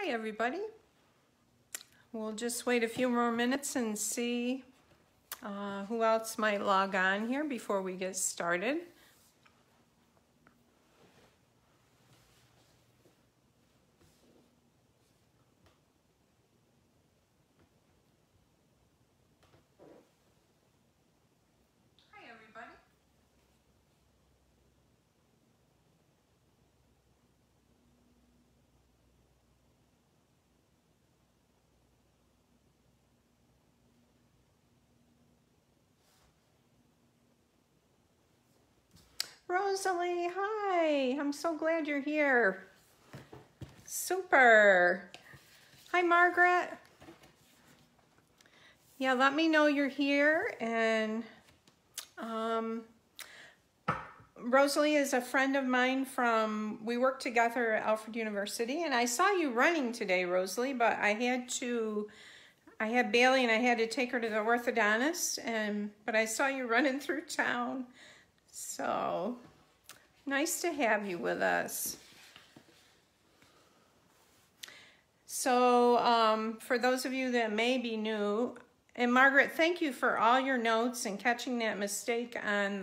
Hi everybody. We'll just wait a few more minutes and see who else might log on here before we get started. Hi everybody. Rosalie, hi. I'm so glad you're here. Super. Hi, Margaret. Yeah, let me know you're here. And Rosalie is a friend of mine we work together at Alfred University. And I saw you running today, Rosalie, but I had Bailey and I had to take her to the orthodontist. But I saw you running through town. So nice to have you with us. So for those of you that may be new, and Margaret, thank you for all your notes and catching that mistake on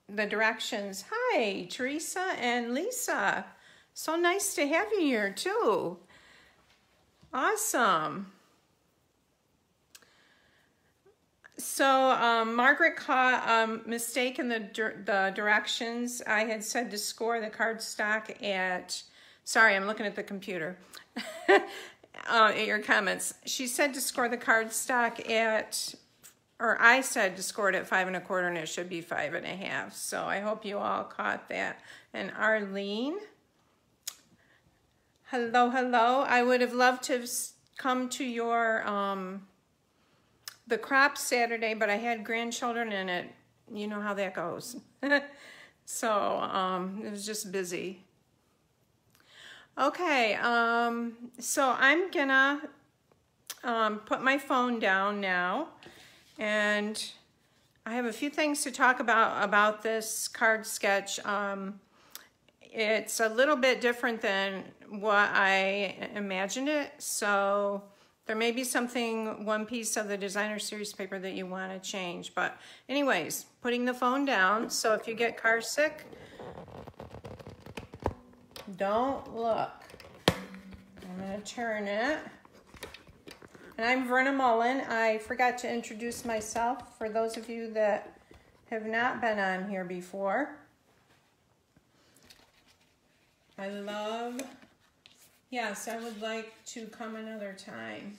the directions. Hi, Teresa and Lisa. So nice to have you here too. Awesome. So Margaret caught a mistake in the directions. I had said to score the cardstock at, sorry, I'm looking at the computer, at your comments. She said to score the cardstock at, or I said to score it at 5 1/4 and it should be 5 1/2. So I hope you all caught that. And Arlene, hello, hello. I would have loved to have come to your, the crop Saturday, but I had grandchildren and you know how that goes. So it was just busy. Okay, so I'm gonna put my phone down now, and I have a few things to talk about this card sketch. It's a little bit different than what I imagined it, so there may be one piece of the designer series paper that you want to change. But anyways, putting the phone down, so if you get car sick, don't look. I'm going to turn it. And I'm Verna Mullen. I forgot to introduce myself for those of you that have not been on here before. Yes, I would like to come another time.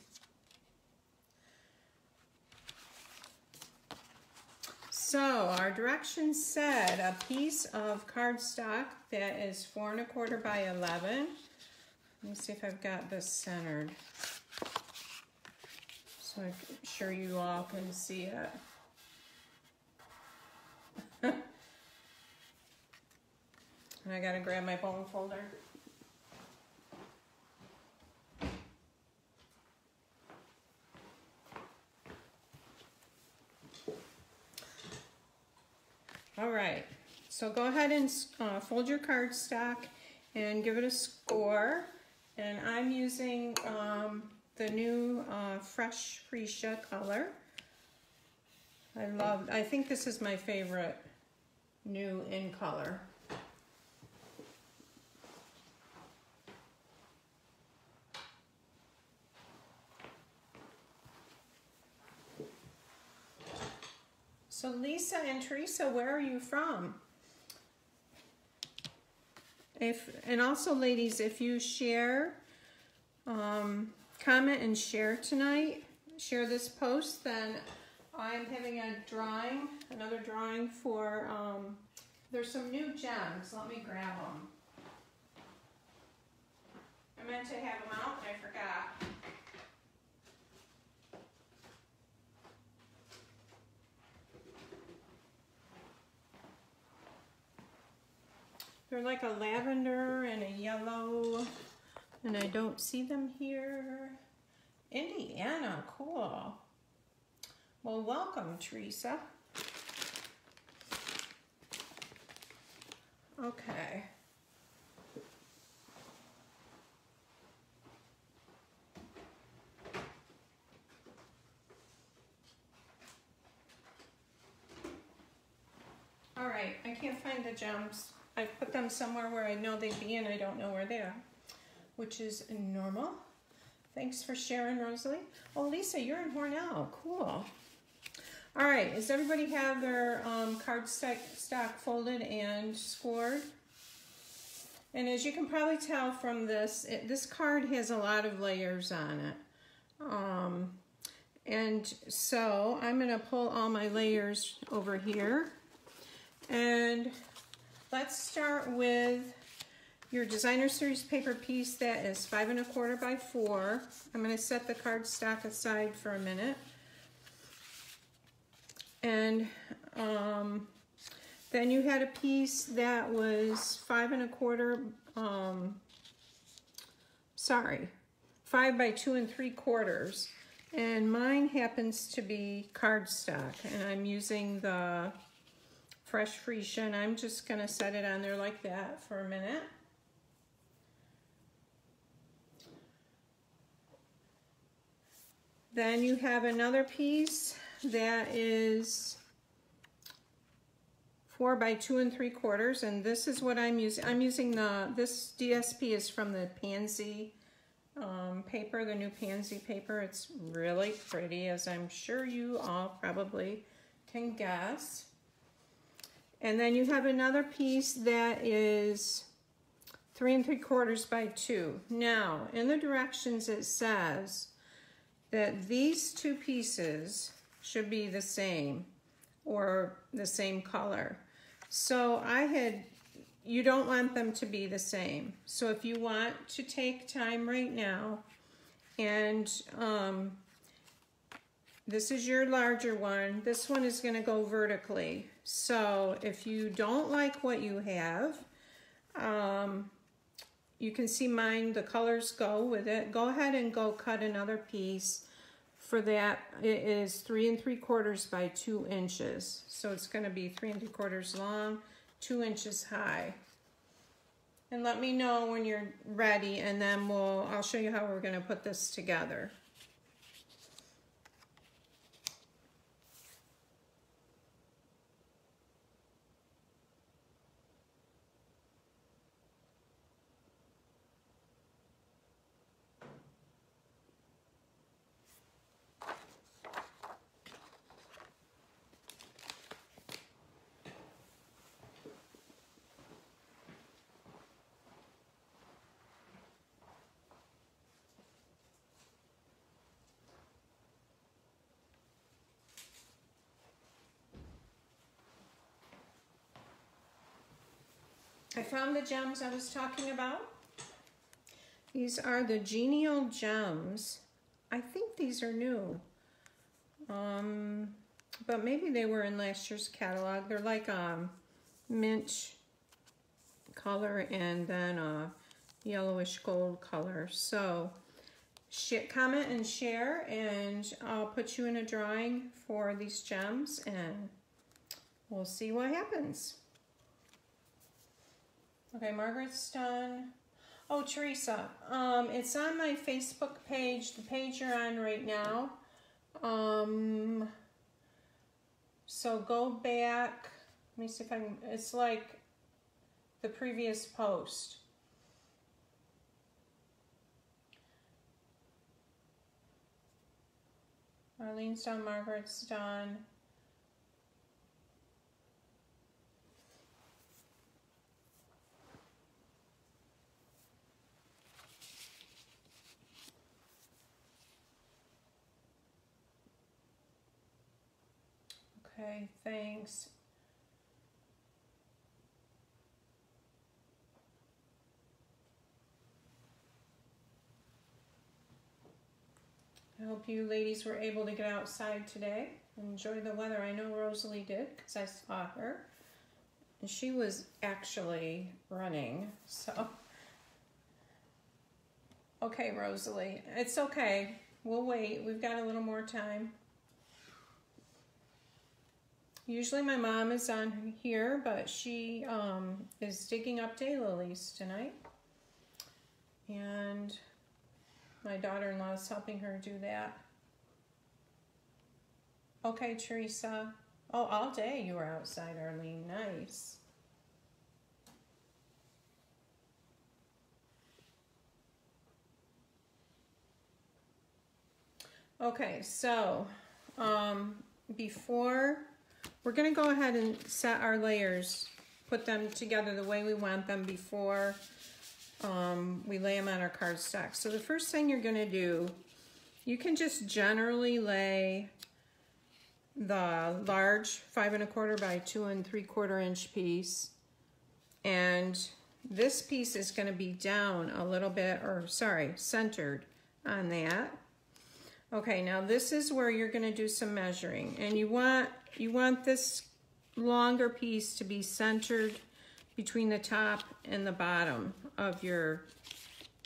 So our directions said a piece of cardstock that is 4 1/4 by 11. Let me see if I've got this centered, so I'm sure you all can see it. And I gotta grab my bone folder. All right, so go ahead and fold your cardstock and give it a score. And I'm using the new Fresh Freesia color. I think this is my favorite new in color. So Lisa and Teresa, where are you from? And also ladies, if you share, comment and share tonight, share this post, then I'm having another drawing for, there's some new gems. Let me grab them. I meant to have them out, but I forgot. They're like a lavender and a yellow, and I don't see them here. Indiana, cool. Well, welcome, Teresa. Okay. right, I can't find the gems. I put them somewhere where I know they'd be and I don't know where they are, which is normal. Thanks for sharing, Rosalie. Oh, Lisa, you're in Hornell. Cool. All right, does everybody have their card stock folded and scored? And as you can probably tell from this, this card has a lot of layers on it. And so I'm gonna pull all my layers over here. And let's start with your Designer Series paper piece that is 5 1/4 by 4. I'm going to set the cardstock aside for a minute. And then you had a piece that was 5 1/4, 5 by 2 3/4. And mine happens to be cardstock. And I'm using the Fresh Freesia, and I'm just going to set it on there like that for a minute. Then you have another piece that is 4 by 2 3/4, and this is what I'm using. I'm using this DSP is from the Pansy paper, the new Pansy paper. It's really pretty, as I'm sure you all probably can guess. And then you have another piece that is 3 3/4 by 2. Now, in the directions it says that these two pieces should be the same or the same color. So you don't want them to be the same. So if you want to take time right now, and this is your larger one, this one is gonna go vertically. So if you don't like what you have, you can see mine, the colors go with it. Go ahead and go cut another piece. For that, it is 3 3/4 by 2 inches. So it's gonna be 3 3/4 long, 2 inches high. And let me know when you're ready, and then I'll show you how we're gonna put this together. I found the gems I was talking about. These are the Genial Gems. I think these are new. But maybe they were in last year's catalog. They're like mint color and then a yellowish gold color. So comment and share, and I'll put you in a drawing for these gems, and we'll see what happens. Okay, Margaret's done. Oh, Teresa, it's on my Facebook page, the page you're on right now. So go back, let me see if I can, it's like the previous post. Arlene's done, Margaret's done. Okay, thanks. I hope you ladies were able to get outside today and enjoy the weather. I know Rosalie did because I saw her. And she was actually running, so. Okay, Rosalie, it's okay. We'll wait. We've got a little more time. Usually my mom is on here, but she is digging up daylilies tonight. And my daughter-in-law is helping her do that. Okay, Teresa. Oh, all day you were outside, Arlene. Nice. Okay, so before, we're going to go ahead and set our layers, put them together the way we want them before we lay them on our cardstock. So the first thing you're going to do, you can just generally lay the large 5 1/4 by 2 3/4 inch piece, and this piece is going to be down a little bit, or sorry, centered on that. Okay, now this is where you're going to do some measuring, and you want this longer piece to be centered between the top and the bottom of your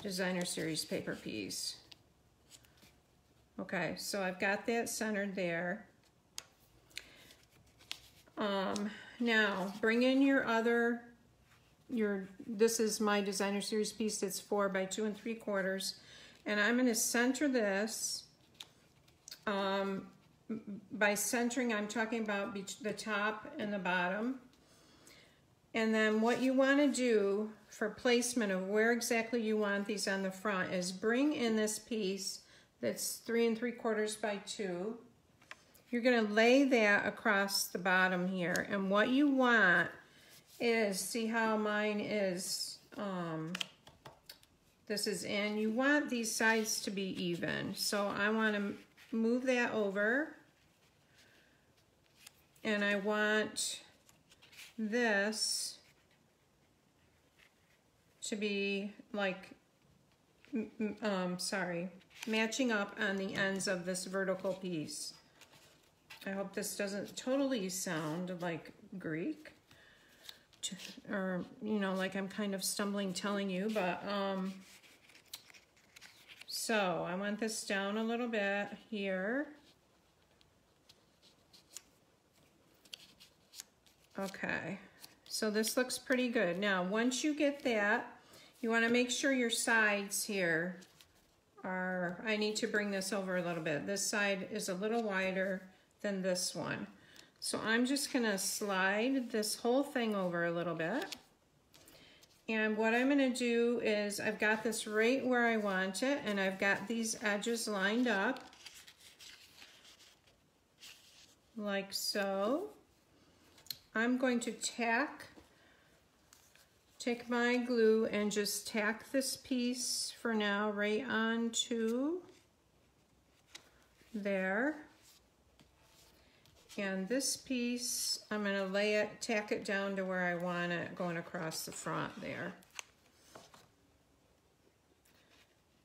designer series paper piece. Okay, so I've got that centered there. Now bring in this is my designer series piece that's 4 by 2 3/4, and I'm going to center this. By centering, I'm talking about the top and the bottom. And then what you want to do for placement of where exactly you want these on the front is bring in this piece that's 3 3/4 by 2. You're going to lay that across the bottom here, and what you want is, see how mine is, this is in, you want these sides to be even. So I want to move that over, and I want this to be like, matching up on the ends of this vertical piece. I hope this doesn't totally sound like Greek, or, you know, like I'm kind of stumbling telling you, but, so I want this down a little bit here. Okay, so this looks pretty good. Now, once you get that, you want to make sure your sides here are, I need to bring this over a little bit. This side is a little wider than this one. So I'm just going to slide this whole thing over a little bit. And what I'm going to do is, I've got this right where I want it, and I've got these edges lined up like so. I'm going to take my glue and just tack this piece for now right onto there. And this piece, I'm going to tack it down to where I want it, going across the front there.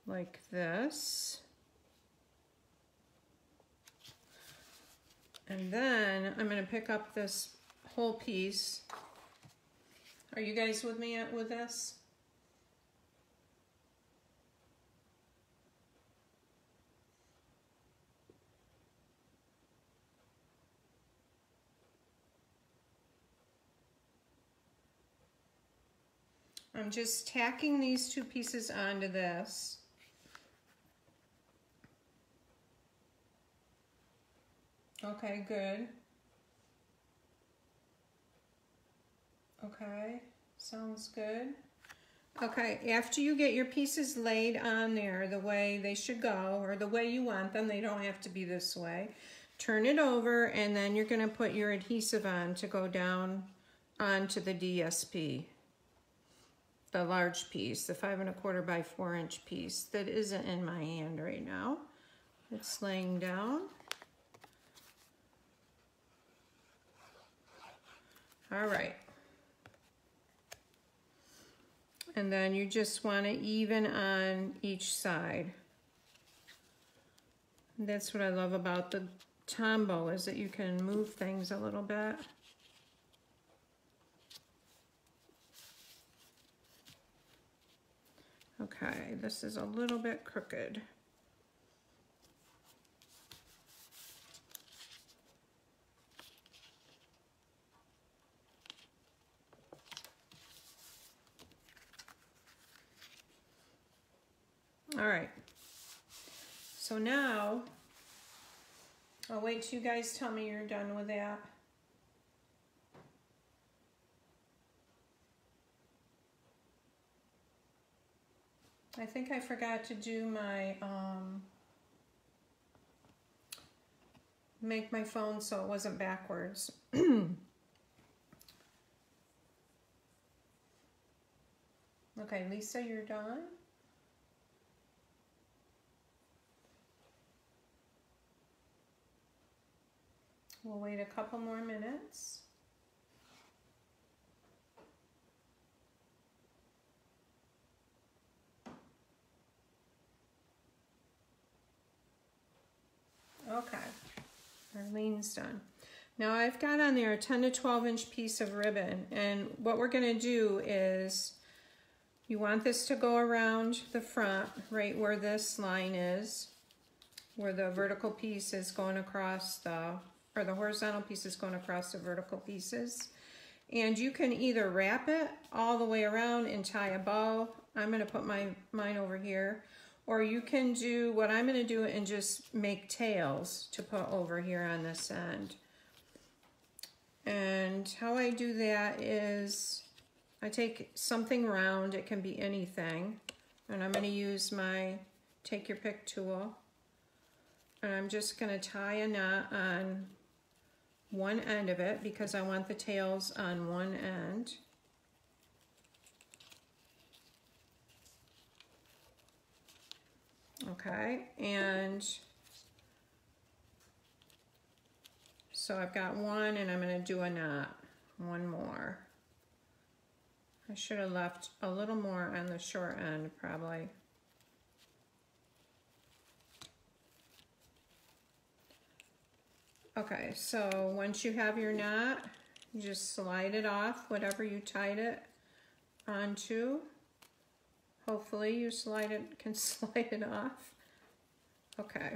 Like this. And then I'm going to pick up this whole piece. Are you guys with me with this? I'm just tacking these two pieces onto this. Okay, good. Okay, sounds good. Okay, after you get your pieces laid on there the way they should go, or the way you want them, they don't have to be this way. Turn it over, and then you're going to put your adhesive on to go down onto the DSP. The large piece, the 5 1/4 by 4 inch piece that isn't in my hand right now. It's laying down. All right. And then you just want to even on each side. That's what I love about the Tombow, is that you can move things a little bit. Okay, this is a little bit crooked. All right, so now, I'll wait till you guys tell me you're done with that. I think I forgot to do my, make my phone so it wasn't backwards. Okay, Lisa, you're done? We'll wait a couple more minutes. Okay, Arlene's done. Now I've got on there a 10 to 12 inch piece of ribbon, and what we're going to do is you want this to go around the front right where this line is, where the vertical piece is going across the, or the horizontal piece is going across the vertical pieces. And you can either wrap it all the way around and tie a bow. I'm going to put mine over here. Or you can do what I'm going to do and just make tails to put over here on this end. And how I do that is I take something round, it can be anything, and I'm going to use my take your pick tool. And I'm just going to tie a knot on one end of it because I want the tails on one end. Okay, and so I've got one and I'm going to do a knot, one more. I should have left a little more on the short end probably. Okay, so once you have your knot, you just slide it off, whatever you tied it onto. Hopefully you can slide it off. Okay.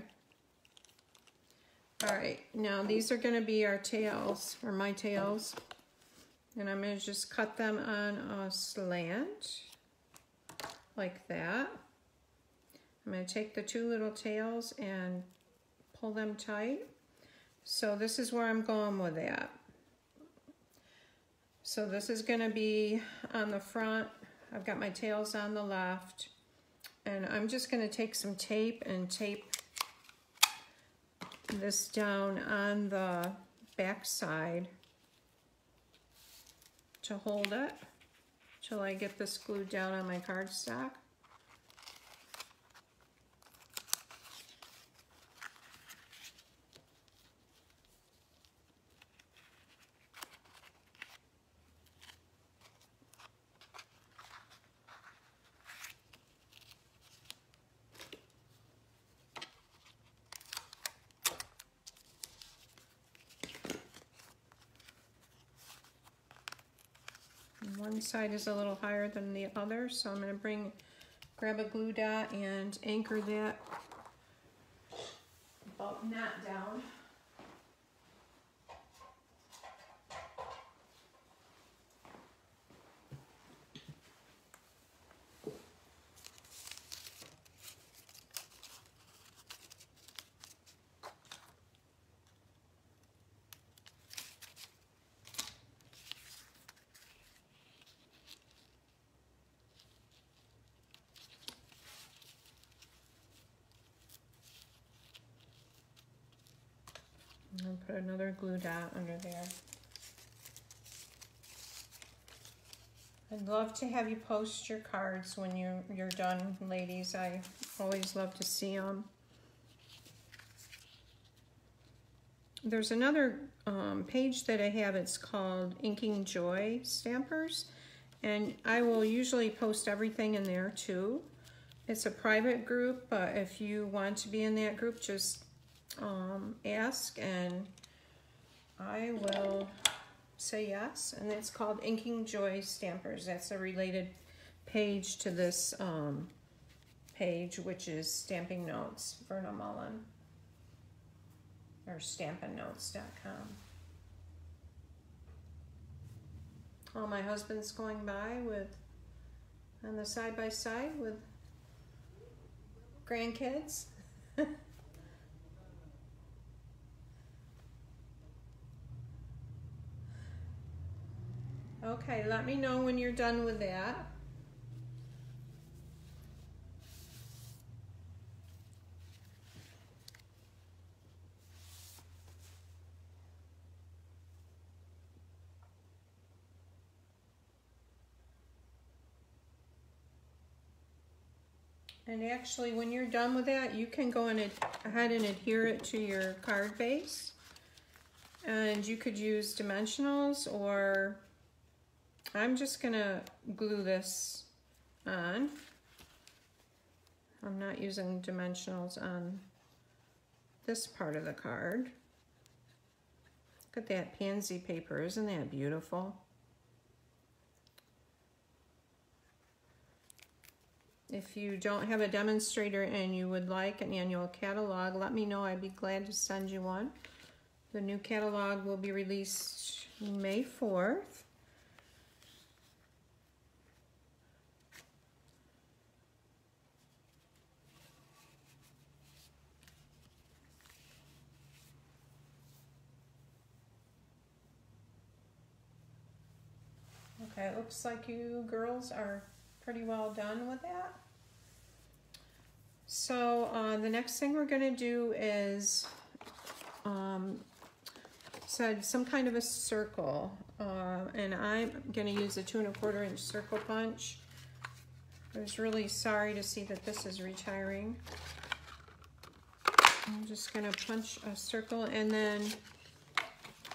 All right, now these are gonna be our tails, or my tails. And I'm gonna just cut them on a slant, like that. I'm gonna take the two little tails and pull them tight. So this is where I'm going with that. So this is gonna be on the front. I've got my tails on the left, and I'm just going to take some tape and tape this down on the back side to hold it till I get this glued down on my cardstock. One side is a little higher than the other, so I'm going to grab a glue dot and anchor that knot down. And put another glue dot under there. I'd love to have you post your cards when you're done, ladies. I always love to see them. There's another page that I have. It's called Inking Joy Stampers, and I will usually post everything in there too. It's a private group, but if you want to be in that group, just ask and I will say yes. And it's called Inking Joy Stampers. That's a related page to this page, which is Stamping Notes, Verna Mullen, or stampinnotes.com. Oh, my husband's going by on the side-by-side with grandkids. Okay, let me know when you're done with that. And actually, when you're done with that, you can go ahead and adhere it to your card base. And you could use dimensionals, or I'm just gonna glue this on. I'm not using dimensionals on this part of the card. Look at that pansy paper, isn't that beautiful? If you don't have a demonstrator and you would like an annual catalog, let me know. I'd be glad to send you one. The new catalog will be released May 4th. Okay, it looks like you girls are pretty well done with that. So the next thing we're gonna do is some kind of a circle, and I'm gonna use a 2 1/4 inch circle punch. I was really sorry to see that this is retiring. I'm just gonna punch a circle, and then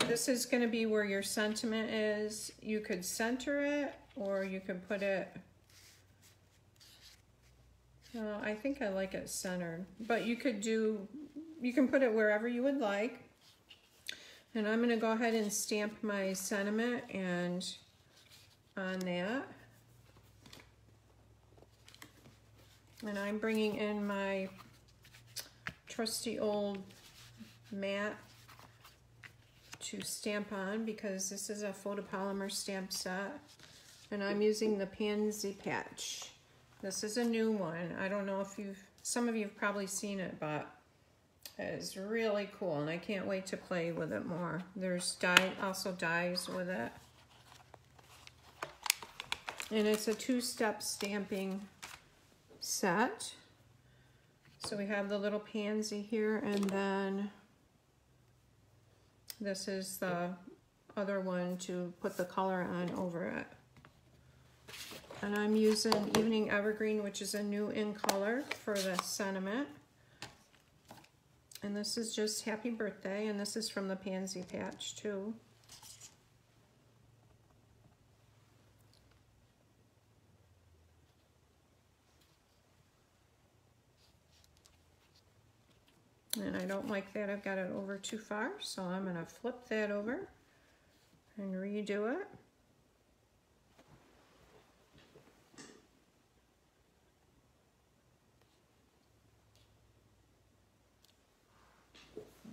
this is gonna be where your sentiment is. You could center it, or you could put it, I think I like it centered, but you can put it wherever you would like. And I'm gonna go ahead and stamp my sentiment and on that. And I'm bringing in my trusty old mat to stamp on, because this is a photopolymer stamp set. And I'm using the Pansey Patch. This is a new one. I don't know if some of you have probably seen it, but it's really cool, and I can't wait to play with it more. There's also dies with it. And it's a 2-step stamping set. So we have the little pansy here, and then this is the other one to put the color on over it. And I'm using Evening Evergreen, which is a new in color for the sentiment. And this is just Happy Birthday, and this is from the Pansey Patch too. And I don't like that I've got it over too far, so I'm gonna flip that over and redo it.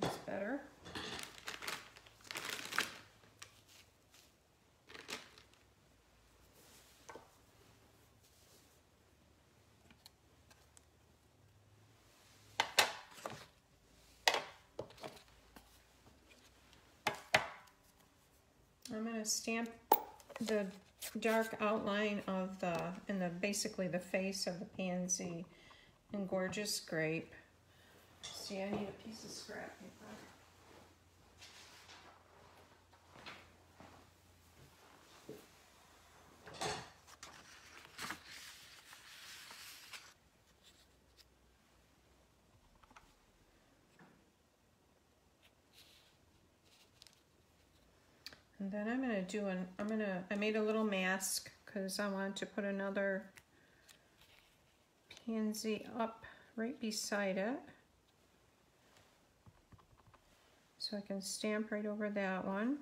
That's better. I'm going to stamp the dark outline of basically the face of the pansy in Gorgeous Grape. See, I need a piece of scrap paper. And then I'm going to do I made a little mask because I wanted to put another pansy up right beside it. So I can stamp right over that one.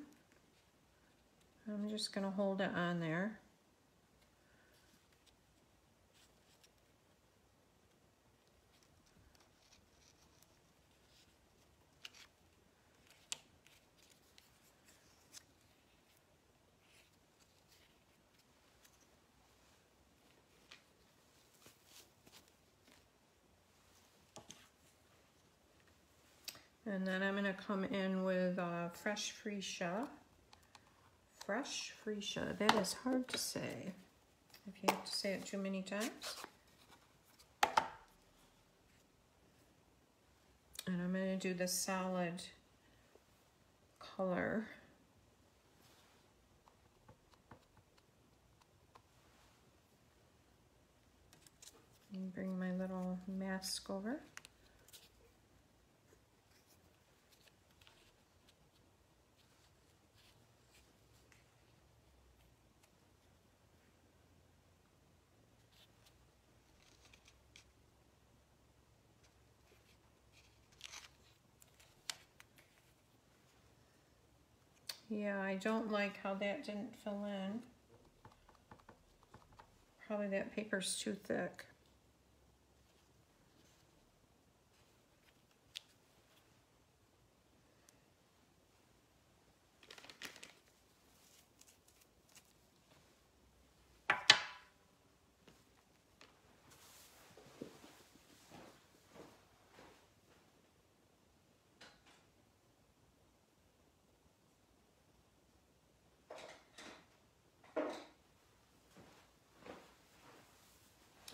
I'm just going to hold it on there. And then I'm going to come in with fresh freesia. Fresh freesia. That is hard to say if you have to say it too many times. And I'm going to do the solid color. And bring my little little mask over. Yeah, I don't like how that didn't fill in. Probably that paper's too thick.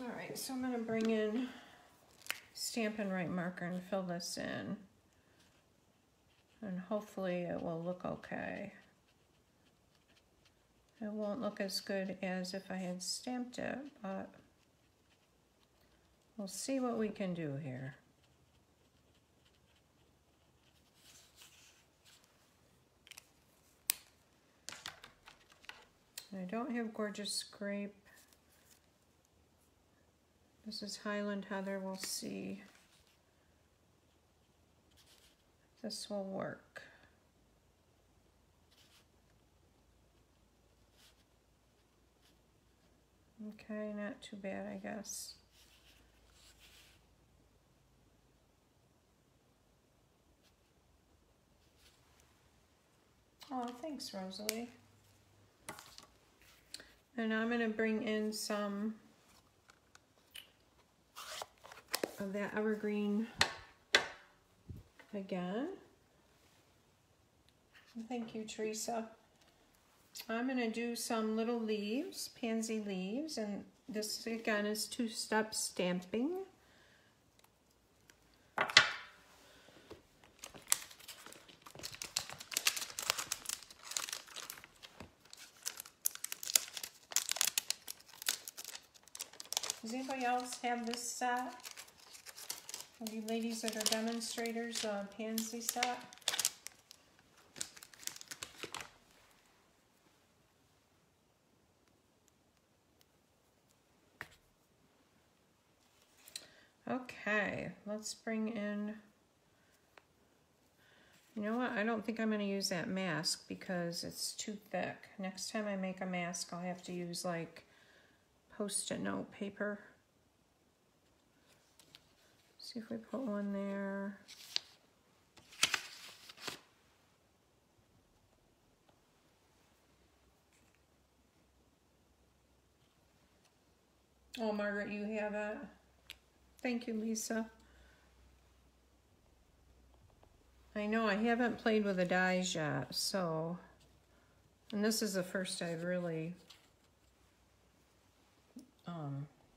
All right, so I'm going to bring in Stampin' Right marker and fill this in. And hopefully it will look okay. It won't look as good as if I had stamped it, but we'll see what we can do here. I don't have Gorgeous Grape. This is Highland Heather. We'll see if this will work. Okay, not too bad, I guess. Oh, thanks, Rosalie. And I'm going to bring in some of that evergreen again. Thank you, Teresa. I'm going to do some little leaves, pansy leaves, and this again is two-step stamping. Does anybody else have this set? Of you ladies that are demonstrators, Pansy set? Okay, let's bring in, you know what, I don't think I'm going to use that mask because it's too thick. Next time I make a mask, I'll have to use like Post-it note paper. See if we put one there. Oh, Margaret, you have it. Thank you, Lisa. I know I haven't played with the dies yet, so, and this is the first I've really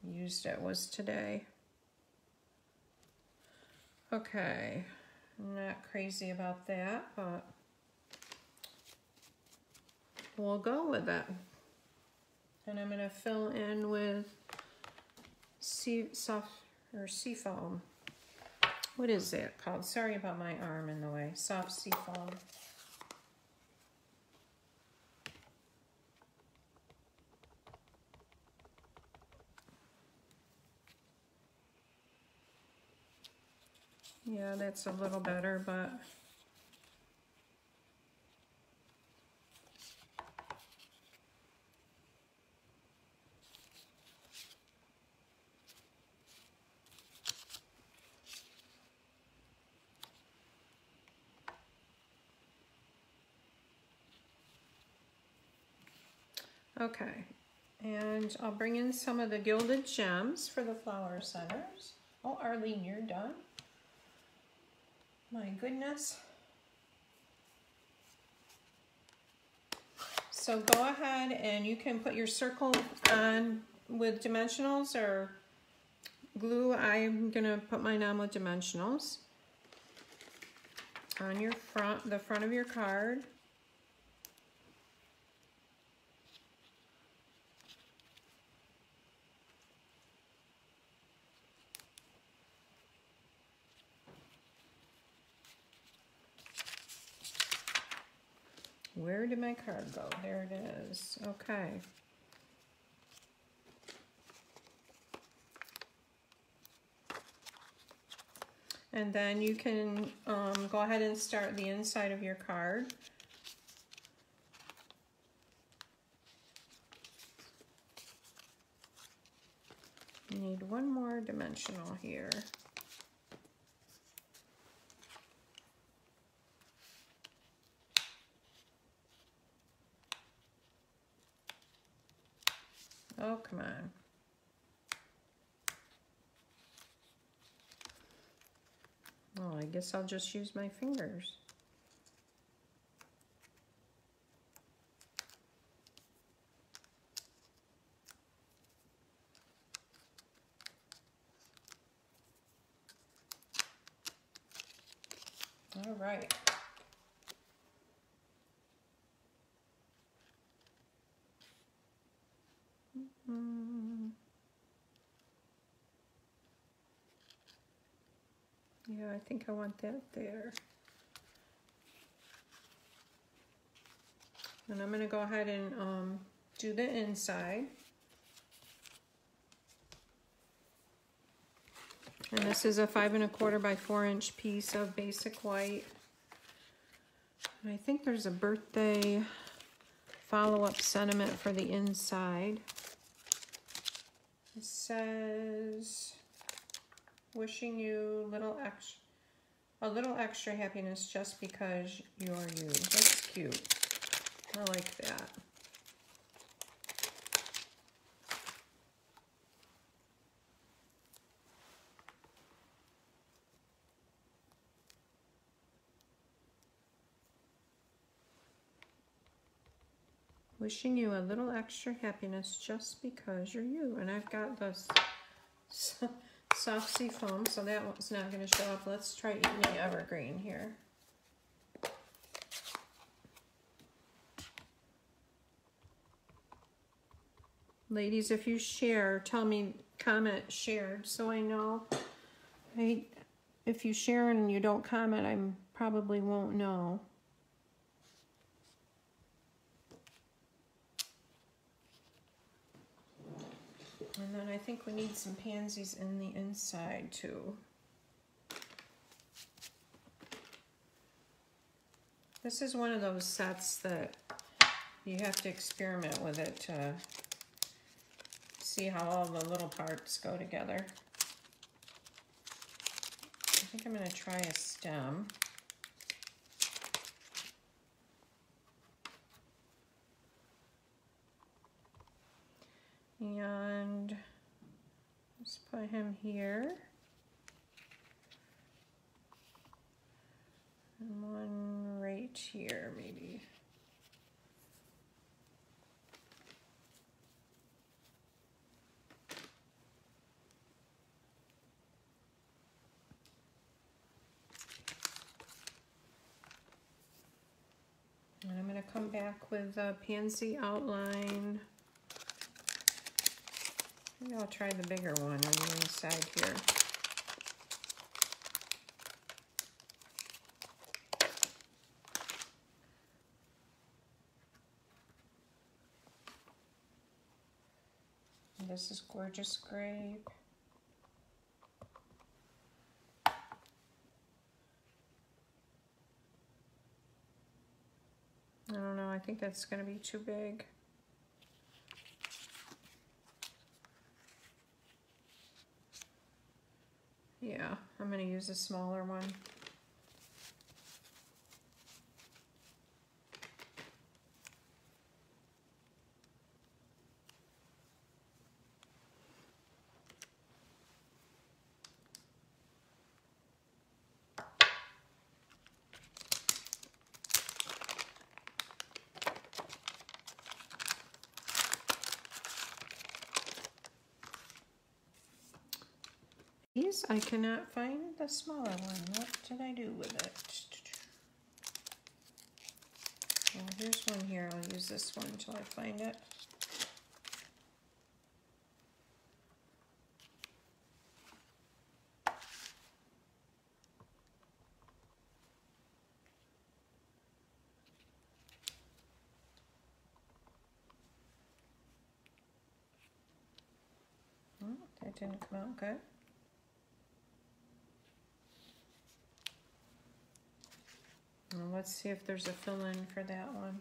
used it, was today. Okay, I'm not crazy about that, but we'll go with it. And I'm gonna fill in with soft or seafoam. What is that called? Sorry about my arm in the way. Soft seafoam. Yeah, that's a little better, but okay. And I'll bring in some of the gilded gems for the flower centers. Oh, Arlene, you're done. My goodness. So go ahead and you can put your circle on with dimensionals or glue. I'm gonna put mine on with dimensionals. On your front, the front of your card. Where did my card go? There it is. Okay. And then you can go ahead and start the inside of your card. You need one more dimensional here. Oh, come on. Oh, I guess I'll just use my fingers. All right. Yeah, I think I want that there. And I'm going to go ahead and do the inside. And this is a 5 1/4 by 4 inch piece of basic white. And I think there's a birthday follow-up sentiment for the inside. It says, wishing you a little extra happiness just because you're you. That's cute. I like that. Wishing you a little extra happiness just because you're you. And I've got this soft sea foam, so that one's not going to show up. Let's try eating evergreen here. Ladies, if you share, tell me, comment shared, so I know. If you share and you don't comment, I probably won't know. And then I think we need some pansies in the inside too. This is one of those sets that you have to experiment with it to see how all the little parts go together. I think I'm going to try a stem. And let's put him here. And one right here, maybe. And I'm going to come back with a pansy outline. Maybe I'll try the bigger one on the inside here. And this is Gorgeous Grape. I don't know, I think that's going to be too big. Yeah, I'm going to use a smaller one. These, I cannot find the smaller one. What did I do with it? Well, here's one here. I'll use this one until I find it. didn't come out good. Well, let's see if there's a fill-in for that one.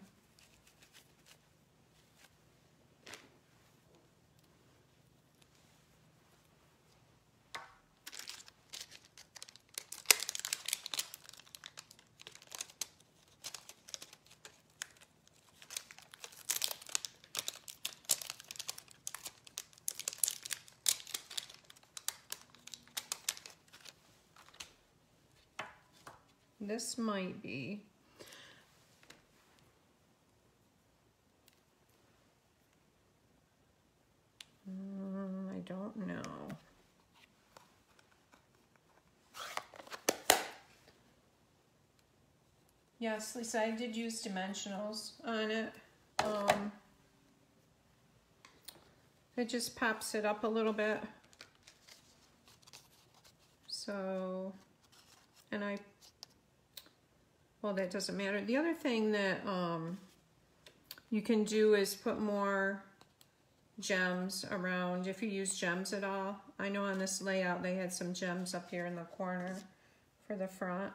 This might be. I don't know. Yes, Lisa, I did use dimensionals on it. It just pops it up a little bit. So, and well, that doesn't matter. The other thing that you can do is put more gems around, if you use gems at all. I know on this layout they had some gems up here in the corner for the front.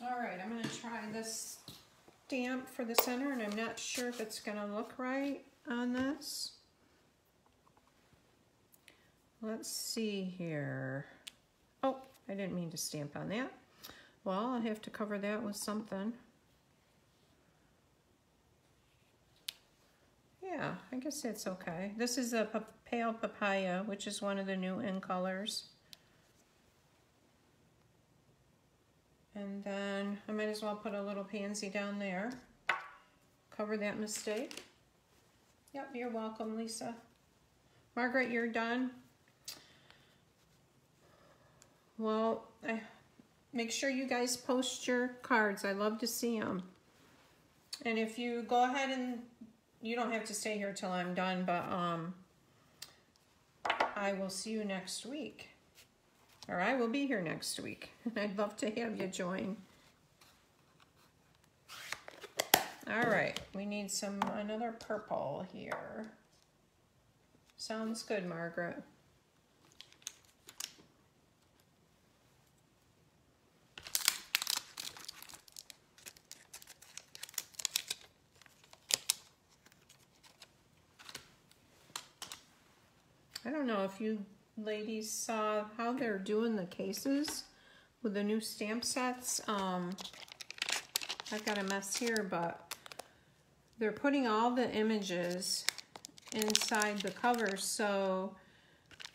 All right, I'm going to try this stamp for the center, and I'm not sure if it's going to look right on this. Let's see here. Oh, I didn't mean to stamp on that. Well, I'll have to cover that with something. Yeah, I guess that's okay. This is a pale papaya, which is one of the new in colors. And then I might as well put a little pansy down there. Cover that mistake. Yep, you're welcome, Lisa. Margaret, you're done? Well, make sure you guys post your cards. I love to see them. And if you go ahead and, you don't have to stay here till I'm done, but I will see you next week. Or I will be here next week. I'd love to have you join. All right, we need another purple here. Sounds good, Margaret. I don't know if you ladies saw how they're doing the cases with the new stamp sets. I've got a mess here, but they're putting all the images inside the covers, so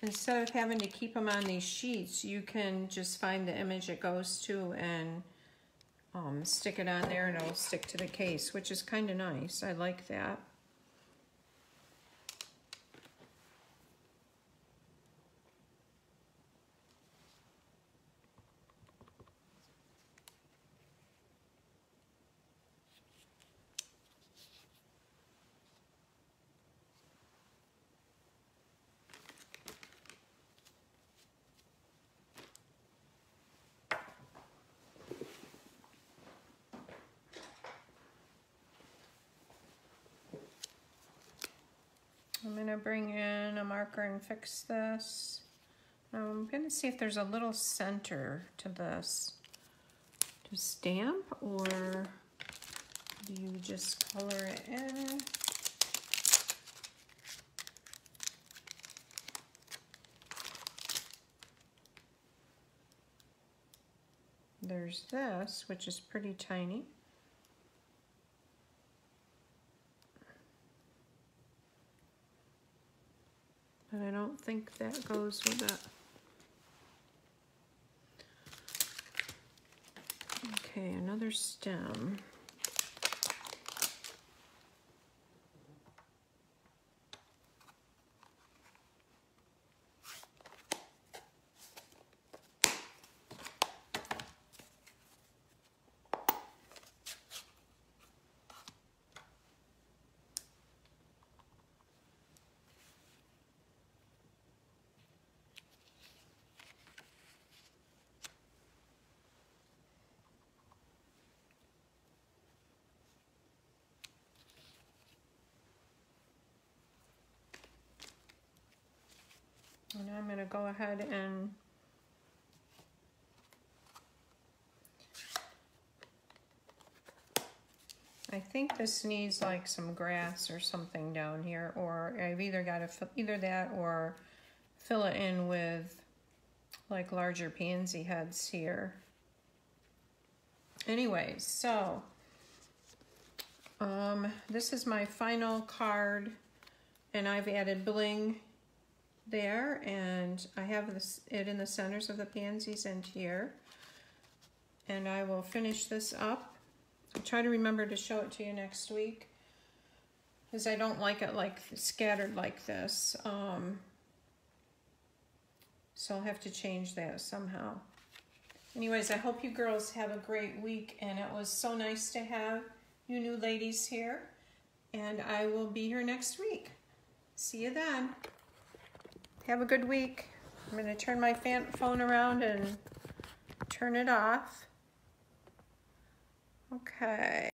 instead of having to keep them on these sheets, you can just find the image it goes to and stick it on there, and it'll stick to the case, which is kind of nice. I like that. I'm going to bring in a marker and fix this. I'm going to see if there's a little center to this to stamp, or do you just color it in? There's this, which is pretty tiny. But I don't think that goes with it. Okay, another stem. And I'm going to go ahead and I think this needs like some grass or something down here, or I've either got to either that or fill it in with like larger pansy heads here. Anyways, so this is my final card, and I've added bling there, and I have it in the centers of the pansies and here, and I will finish this up. I'll try to remember to show it to you next week, because I don't like it like scattered like this. So I'll have to change that somehow. Anyways, I hope you girls have a great week, and it was so nice to have you new ladies here, and I will be here next week. See you then. Have a good week. I'm going to turn my phone around and turn it off. Okay.